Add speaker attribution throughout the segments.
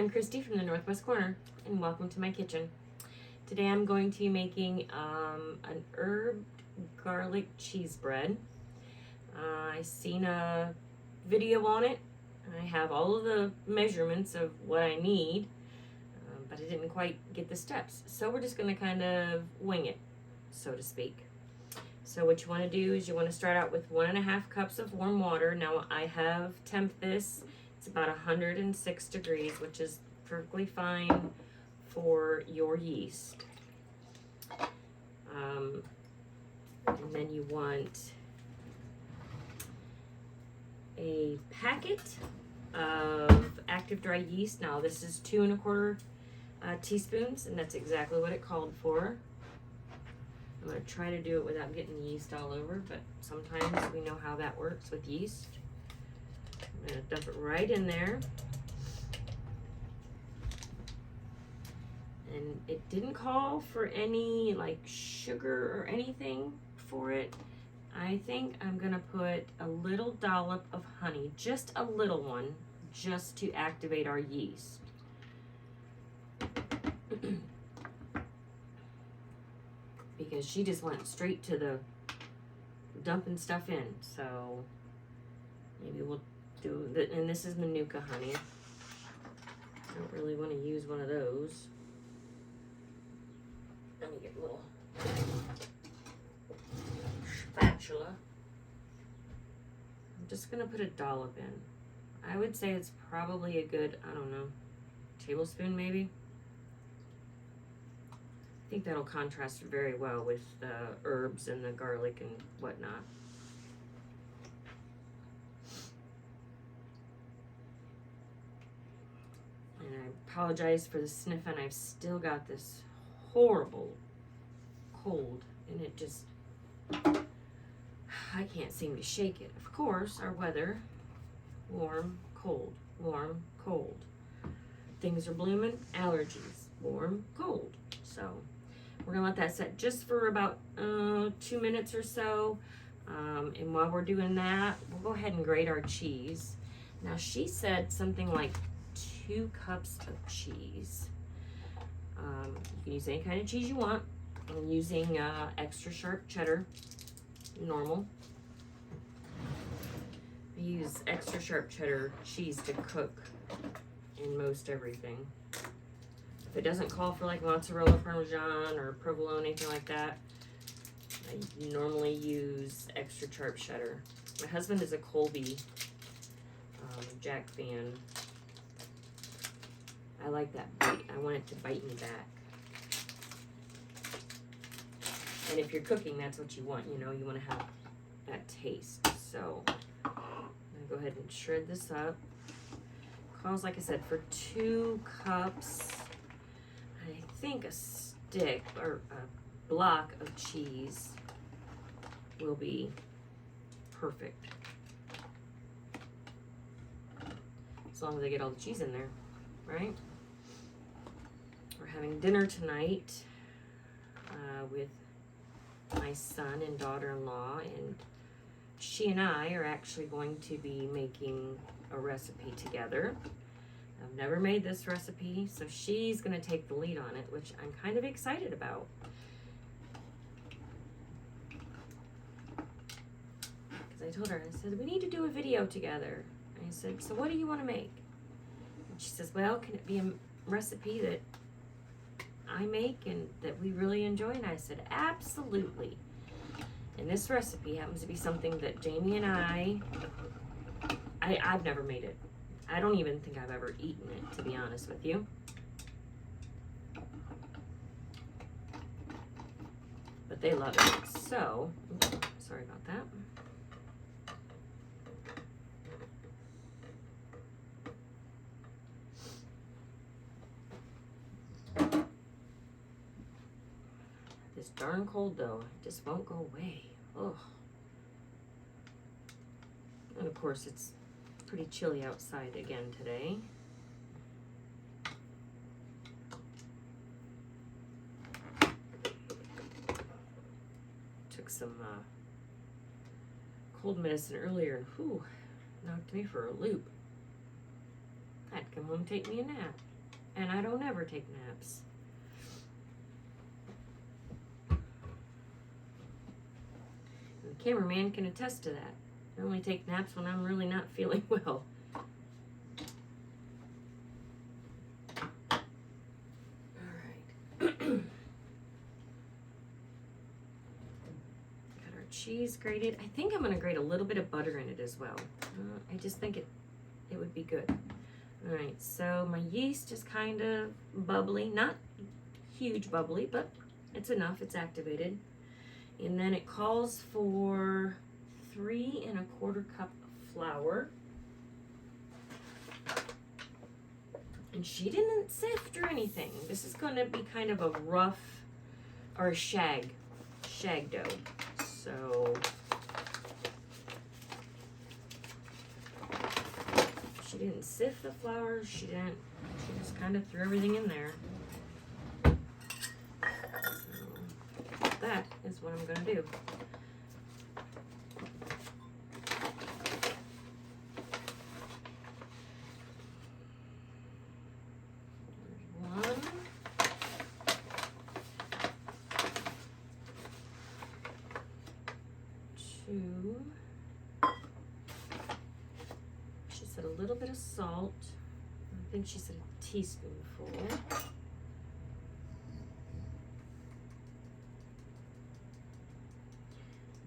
Speaker 1: I'm Christy from the Northwest Corner, and welcome to my kitchen. Today I'm going to be making an herbed garlic cheese bread. I seen a video on it. I have all of the measurements of what I need, but I didn't quite get the steps. So we're just going to kind of wing it, so to speak. So what you want to do is you want to start out with 1.5 cups of warm water. Now I have temped this. It's about 106 degrees, which is perfectly fine for your yeast. And then you want a packet of Active Dry Yeast. Now this is 2 1/4 teaspoons, and that's exactly what it called for. I'm going to try to do it without getting the yeast all over, but sometimes we know how that works with yeast. I'm going to dump it right in there. And it didn't call for any like sugar or anything for it. I think I'm going to put a little dollop of honey, just a little one, just to activate our yeast. Because she just went straight to the dumping stuff in. So maybe we'll do that. And this is Manuka honey. I don't really want to use one of those. Let me get a little spatula. I'm just going to put a dollop in. I would say it's probably a good, I don't know, tablespoon maybe. I think that'll contrast very well with the herbs and the garlic and whatnot. And I apologize for the sniffing. I've still got this horrible cold, and it just, I can't seem to shake it. Of course, our weather, warm, cold, warm, cold. Things are blooming, allergies, warm, cold. So we're gonna let that set just for about 2 minutes or so. And while we're doing that, we'll go ahead and grate our cheese. Now she said something like 2 cups of cheese. You can use any kind of cheese you want. I'm using extra sharp cheddar, normal. I use extra sharp cheddar cheese to cook in most everything. If it doesn't call for like mozzarella, parmesan, or provolone, anything like that, I normally use extra sharp cheddar. My husband is a Colby Jack fan. I like that bite. I want it to bite me back. And if you're cooking, that's what you want. You know, you want to have that taste. So I'm going to go ahead and shred this up. Calls, like I said, for 2 cups. I think a stick or a block of cheese will be perfect. As long as I get all the cheese in there, right? We're having dinner tonight with my son and daughter-in-law, and she and I are actually going to be making a recipe together. I've never made this recipe, so she's going to take the lead on it, which I'm kind of excited about. Because I told her, I said, we need to do a video together. I said, so what do you want to make? And she says, well, can it be a recipe that I make and that we really enjoy? And I said, absolutely. And this recipe happens to be something that Jamie and I've never made it. I don't even think I've ever eaten it, to be honest with you. But they love it. So, oops, sorry about that. This darn cold though, it just won't go away. Ugh. And of course it's pretty chilly outside again today. Took some cold medicine earlier and whew, knocked me for a loop. I had to come home and take me a nap. and I don't ever take naps. And the cameraman can attest to that. I only take naps when I'm really not feeling well. Alright. Got our cheese grated. I think I'm going to grate a little bit of butter in it as well. I just think it would be good. Alright, so my yeast is kind of bubbly. Not huge bubbly, but it's enough. It's activated. And then it calls for 3 1/4 cup of flour. And she didn't sift or anything. This is going to be kind of a rough, or a shag dough. So she didn't sift the flour. She just kind of threw everything in there. So that is what I'm going to do. She said a little bit of salt. I think she said a teaspoonful.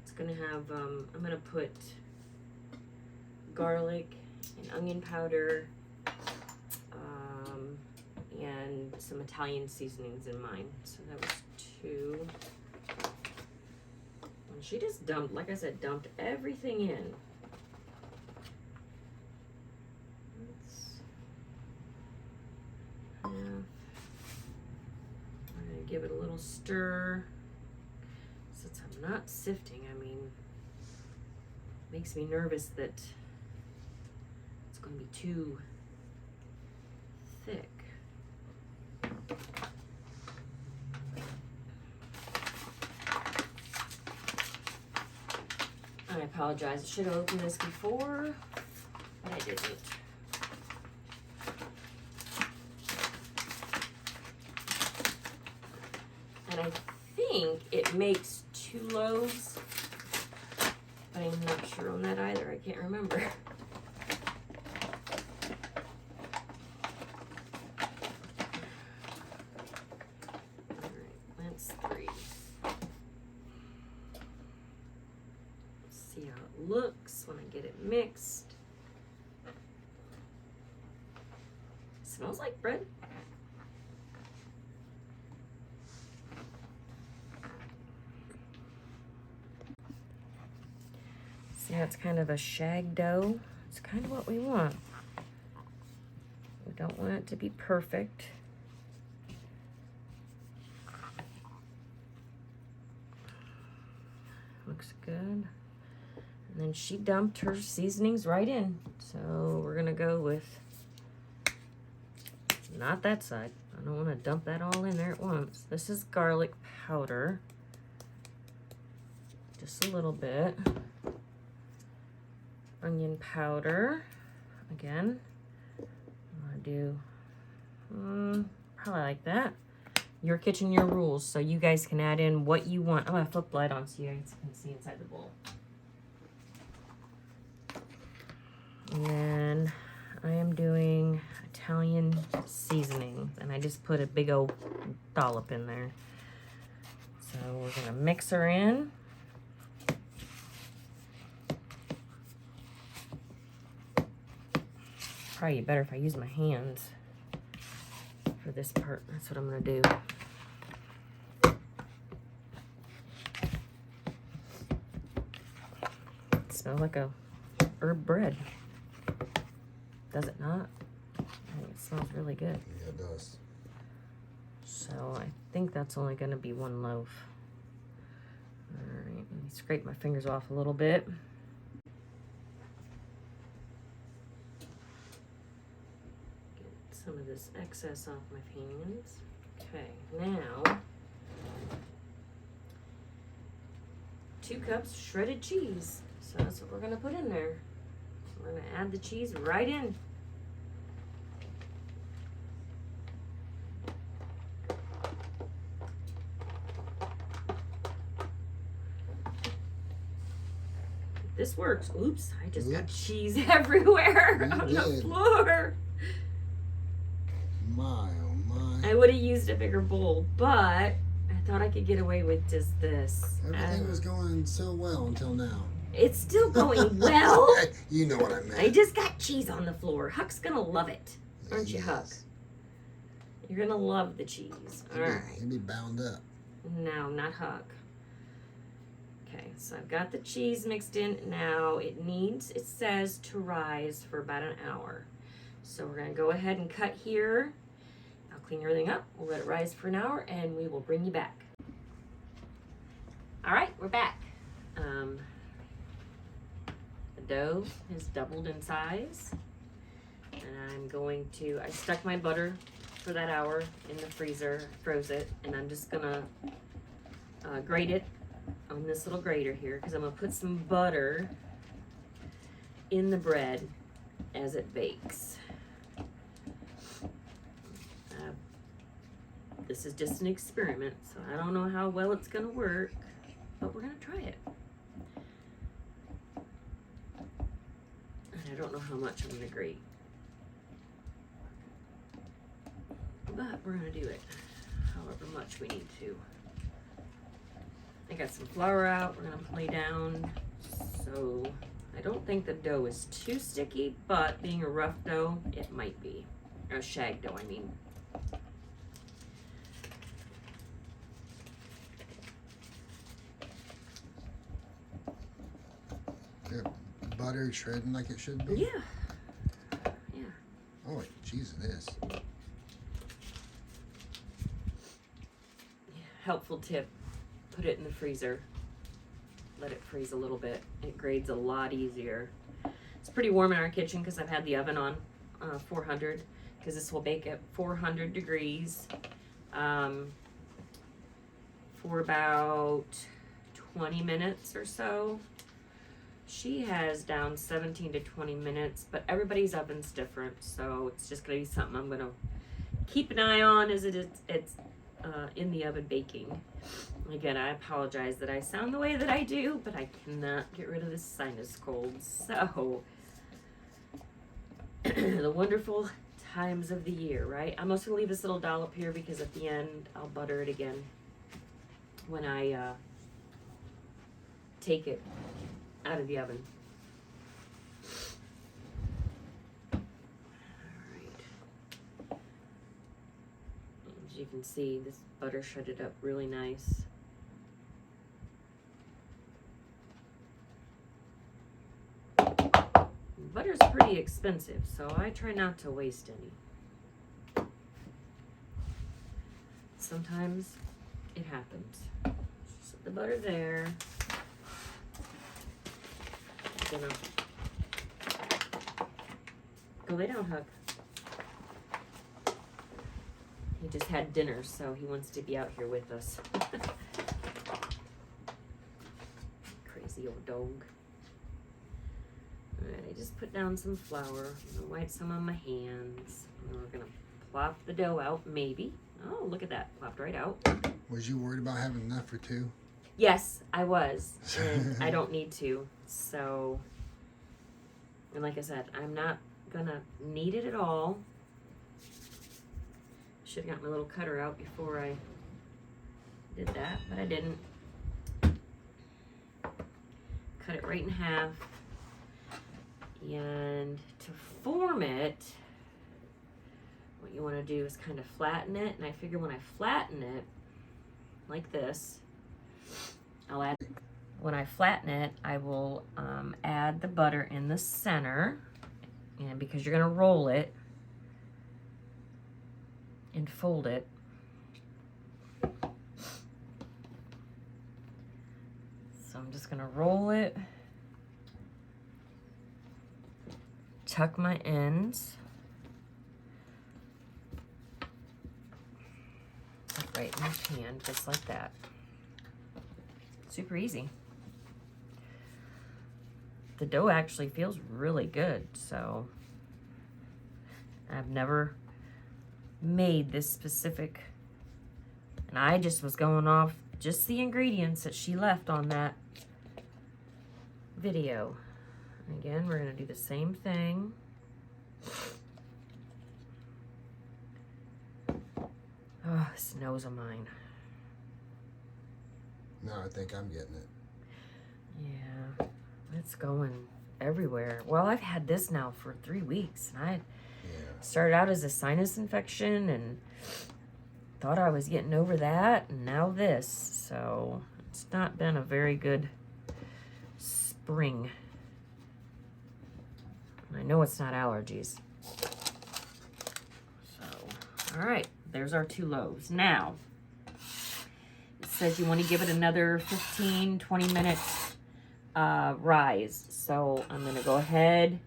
Speaker 1: It's gonna have, I'm gonna put garlic and onion powder and some Italian seasonings in mine. So that was 2. She just dumped, like I said, dumped everything in. I'm going to give it a little stir. Since I'm not sifting, I mean, it makes me nervous that it's going to be too thick. I apologize. I should have opened this before, but I didn't. And I think it makes 2 loaves, but I'm not sure on that either. I can't remember. All right, that's 3. See how it looks when I get it mixed. Smells like bread. See how it's kind of a shag dough? It's kind of what we want. We don't want it to be perfect. Looks good. And then she dumped her seasonings right in. So we're gonna go with, not that side. I don't wanna dump that all in there at once. This is garlic powder. Just a little bit. Onion powder. Again, I'm gonna do probably like that. Your kitchen, your rules. So you guys can add in what you want. I'm gonna flip the light on so you guys can see inside the bowl. And then I am doing Italian seasoning, and I just put a big old dollop in there. So we're gonna mix her in. Probably better if I use my hands for this part. That's what I'm gonna do. It smells like a herb bread. Does it not? I think it smells really good.
Speaker 2: Yeah, it does.
Speaker 1: So I think that's only gonna be 1 loaf. All right, let me scrape my fingers off a little bit. Some of this excess off my hands. Okay, now 2 cups shredded cheese. So that's what we're gonna put in there. We're gonna add the cheese right in. this works. Oops, I just got cheese everywhere on the floor.
Speaker 2: My, oh my.
Speaker 1: I would have used a bigger bowl, but I thought I could get away with just this.
Speaker 2: Everything was going so well until now.
Speaker 1: It's still going well.
Speaker 2: You know what I meant.
Speaker 1: I just got cheese on the floor. Huck's gonna love it. Aren't you, Huck? You're gonna love the cheese. All right.
Speaker 2: He'd be bound up.
Speaker 1: No, not Huck. Okay, so I've got the cheese mixed in. Now it says to rise for about an hour. So we're gonna go ahead and cut here. I'll clean everything up. We'll let it rise for an hour and we will bring you back. All right, we're back. The dough has doubled in size. And I stuck my butter for that hour in the freezer, froze it, and I'm just gonna grate it on this little grater here because I'm gonna put some butter in the bread as it bakes. This is just an experiment, so I don't know how well it's gonna work, but we're gonna try it. And I don't know how much I'm gonna grate, but we're gonna do it however much we need to. I got some flour out, we're gonna lay down. So I don't think the dough is too sticky, but being a rough dough, it might be. A shag dough, I mean.
Speaker 2: Butter shredding like it should be?
Speaker 1: Yeah. Yeah.
Speaker 2: Oh, geez, it is.
Speaker 1: Helpful tip, put it in the freezer. Let it freeze a little bit. It grades a lot easier. It's pretty warm in our kitchen because I've had the oven on 400 because this will bake at 400 degrees for about 20 minutes or so. She has down 17 to 20 minutes, but everybody's oven's different, so it's just gonna be something I'm gonna keep an eye on as it's in the oven baking. Again, I apologize that I sound the way that I do, but I cannot get rid of this sinus cold. So, the wonderful times of the year, right? I'm also gonna leave this little dollop here because at the end I'll butter it again when I take it out of the oven. Alright. As you can see, this butter shredded up really nice. Butter's pretty expensive, so I try not to waste any. Sometimes it happens. Just put the butter there. Gonna go lay down, Huck. He just had dinner, so he wants to be out here with us. Crazy old dog. Alright, I just put down some flour. I'm gonna wipe some on my hands. And we're gonna plop the dough out, maybe. Oh, look at that. Plopped right out.
Speaker 2: Was you worried about having enough for two?
Speaker 1: Yes, I was. And I don't need to. So, and like I said, I'm not gonna knead it at all. Should have got my little cutter out before I did that, but I didn't. Cut it right in half. And to form it, what you want to do is kind of flatten it. And I figure when I flatten it like this, when I flatten it, I will add the butter in the center. And because you're going to roll it and fold it, so I'm just going to roll it, tuck my ends, right in my hand, just like that. Super easy. The dough actually feels really good, so I've never made this specific, and I just was going off just the ingredients that she left on that video. Again, we're going to do the same thing. Oh, this nose of mine.
Speaker 2: No, I think I'm getting it.
Speaker 1: Yeah, it's going everywhere. Well, I've had this now for 3 weeks, and I started out as a sinus infection and thought I was getting over that, and now this. So it's not been a very good spring. I know it's not allergies. So, all right, there's our 2 loaves. Now, it says you want to give it another 15, 20 minutes rise. So I'm going to go ahead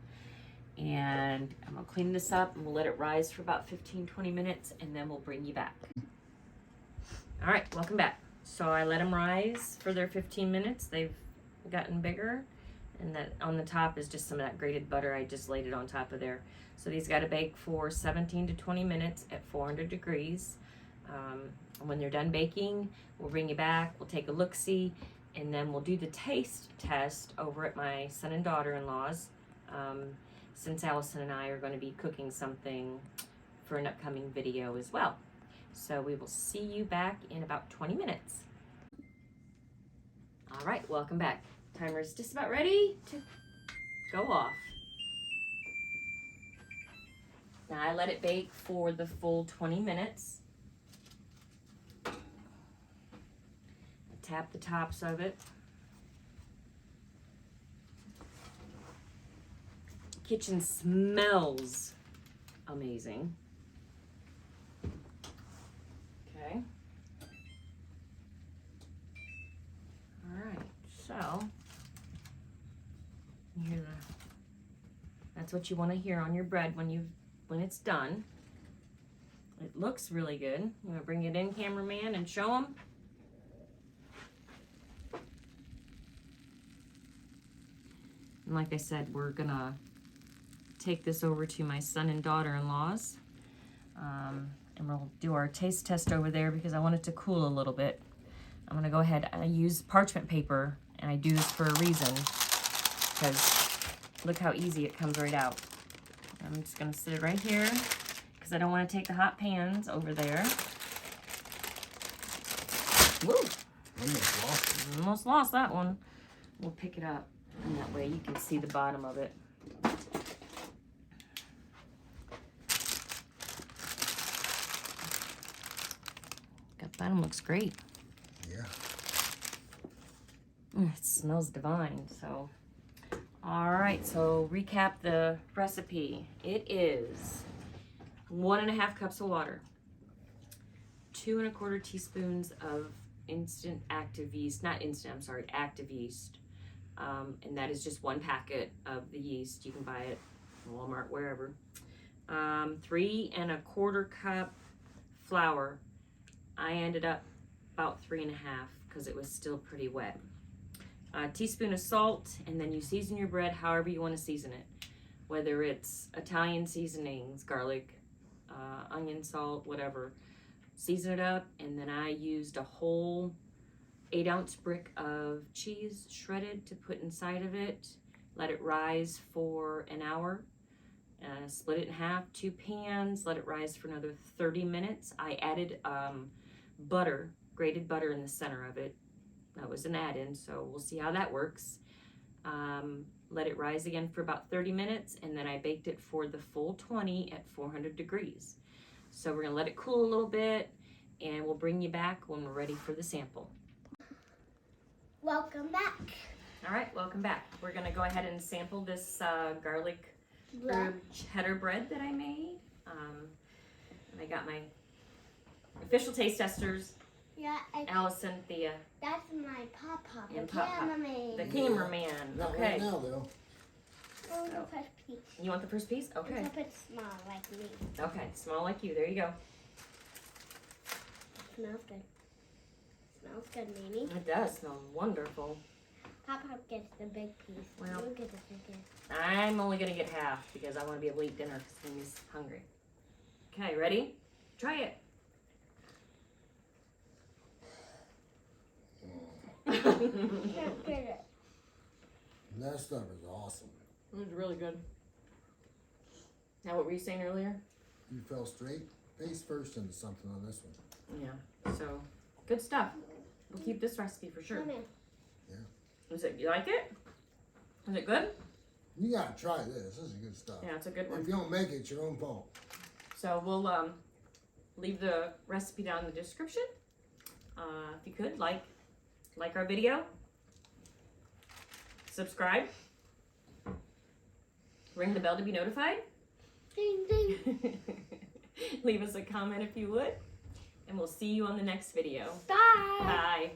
Speaker 1: and I'm going to clean this up and we'll let it rise for about 15, 20 minutes and then we'll bring you back. All right, welcome back. So I let them rise for their 15 minutes. They've gotten bigger. And that on the top is just some of that grated butter. I just laid it on top of there. So these got to bake for 17 to 20 minutes at 400 degrees. And when they're done baking, we'll bring you back. We'll take a look-see, and then we'll do the taste test over at my son and daughter-in-law's. Since Allison and I are going to be cooking something for an upcoming video as well. So we will see you back in about 20 minutes. All right, welcome back. Timer's just about ready to go off. Now I let it bake for the full 20 minutes. Tap the tops of it. Kitchen smells amazing. Okay. All right, so you hear that's what you want to hear on your bread when it's done. It looks really good. You want to bring it in, cameraman, and show them. And like I said, we're gonna take this over to my son and daughter-in-law's, and we'll do our taste test over there because I want it to cool a little bit. I'm gonna go ahead. I use parchment paper, and I do this for a reason because look how easy it comes right out. I'm just gonna sit it right here because I don't want to take the hot pans over there. Woo! Almost lost that one. We'll pick it up, and that way you can see the bottom of it. That bottom looks great.
Speaker 2: Yeah.
Speaker 1: It smells divine. So, all right. So recap the recipe. It is 1.5 cups of water, 2 1/4 teaspoons of active yeast, active yeast. And that is just 1 packet of the yeast. You can buy it at Walmart, wherever. 3 1/4 cup flour. I ended up about 3 1/2 because it was still pretty wet. A teaspoon of salt, and then you season your bread however you want to season it. Whether it's Italian seasonings, garlic, onion, salt, whatever. Season it up, and then I used a whole 8-ounce brick of cheese shredded to put inside of it. Let it rise for an hour. Split it in half, 2 pans, let it rise for another 30 minutes. I added butter, grated butter in the center of it. That was an add-in, so we'll see how that works. Let it rise again for about 30 minutes, and then I baked it for the full 20 at 400 degrees. So we're gonna let it cool a little bit, and we'll bring you back when we're ready for the sample.
Speaker 3: Welcome back.
Speaker 1: All right, welcome back. We're gonna go ahead and sample this garlic herb cheddar bread that I made. And I got my official taste testers,
Speaker 3: Yeah,
Speaker 1: Allison, Thea,
Speaker 3: that's my papa, the
Speaker 1: and Papa,
Speaker 3: cameraman.
Speaker 1: the cameraman.
Speaker 2: Not
Speaker 1: Okay.
Speaker 2: right now, though.
Speaker 3: Oh, the first piece.
Speaker 1: You want the first piece? Okay.
Speaker 3: Except it's small like me.
Speaker 1: Okay, small like you. There you go.
Speaker 3: Smells good. Smells good, Mimi.
Speaker 1: It does smell wonderful.
Speaker 3: Papa gets the big piece.
Speaker 1: Well.
Speaker 3: You get the second.
Speaker 1: I'm only gonna get half because I want to be able to eat dinner because Mimi's hungry. Okay, ready? Try it.
Speaker 3: Can't get it.
Speaker 2: That stuff is awesome.
Speaker 1: It was really good. Now, what were you saying earlier?
Speaker 2: You fell straight face first into something on this one.
Speaker 1: Yeah. So, good stuff. We'll keep this recipe for sure.
Speaker 3: Come here.
Speaker 1: You like it? Is it good?
Speaker 2: You gotta try this. This is good stuff.
Speaker 1: Yeah, it's a good
Speaker 2: If
Speaker 1: one.
Speaker 2: you don't make it, it's your own fault.
Speaker 1: So we'll leave the recipe down in the description. If you could, like our video, subscribe, ring the bell to be notified,
Speaker 3: Ding ding.
Speaker 1: leave us a comment if you would, and we'll see you on the next video.
Speaker 3: Bye.
Speaker 1: Bye.